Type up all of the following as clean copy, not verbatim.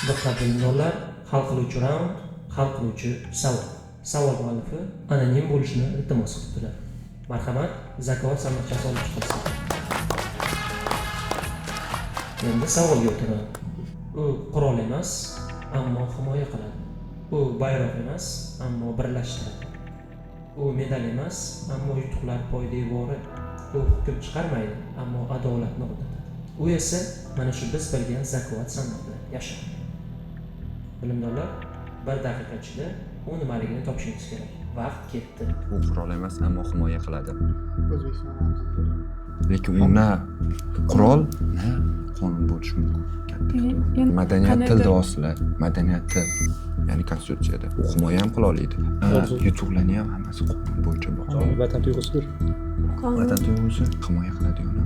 Diqqat bilimdorlar, hal qiluvchi raund, hal qiluvchi savol. Savol muallifi anonim bo'lishni iltimos qilibdilar. Marhamat, zakovat sandiqchasi olib chiqilsin. Endi savolga o'tiraman. U qurol emas, ammo himoya qiladi. U bayroq emas, ammo birlashtiradi. U medal emas, ammo yutuqlar poydevori. U hukm chiqarmaydi, ammo adolatni o'rnatadi. U esa mana shu biz bilgan zakovat sandiqda yashaydi. Bilimdorlar, 1 daqiqa ichida u nimaligini topishingiz kerak. Vaqt ketdi. U qurol emas, ammo himoya qiladi. O'zbekiston ramzidir. Lekin u na qurol, na qonun bo'lishi mumkin. Madaniyat tilda osla, madaniyati, ya'ni konstitutsiyada. U himoya ham qila oladi. Yutuqlarni ham hammasi qonun bo'yicha bor. Vatan tuyg'usidir. Vatan tuyg'usi himoya qiladi uni,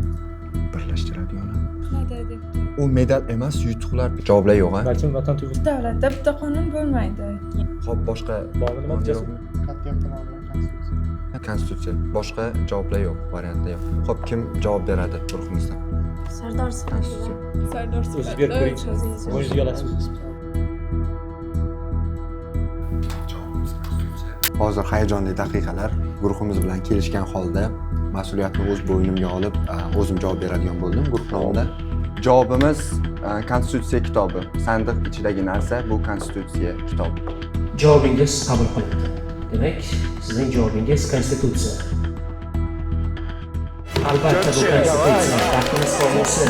birlashtiradi uni. Qiladi. U medal emas, yutuqlar. Javoblar yo'q, ha? Balkim vatan tuyg'usi. Davlatda bitta qonun bo'lmaydi. Xo'p, boshqa Bormi nima yo'qmi? qat'iy ehtimol bilan konstitutsiya. Konstitutsiya. Boshqa javoblar yo'q, variantlar yo'q. Xo'p, kim javob beradi guruhimizdan? Sardor Konstitutsiya. Sardor O'zingiz berib ko'ring. O'zingizga olasiz. Hozir hayajonli daqiqalar. Guruhimiz bilan kelishgan holda mas'uliyatni o'z bo'ynimga olib, o'zim javob beradigan bo'ldim guruh nomidan. Javobimiz Konstitutsiya kitobi. Sandiq ichidagi narsa bu Konstitutsiya kitobi. Javobingiz qabul qilindi. Demak, sizning javobingiz konstitutsiya. Albatta bu konstitutsiya taxtimiz formusi.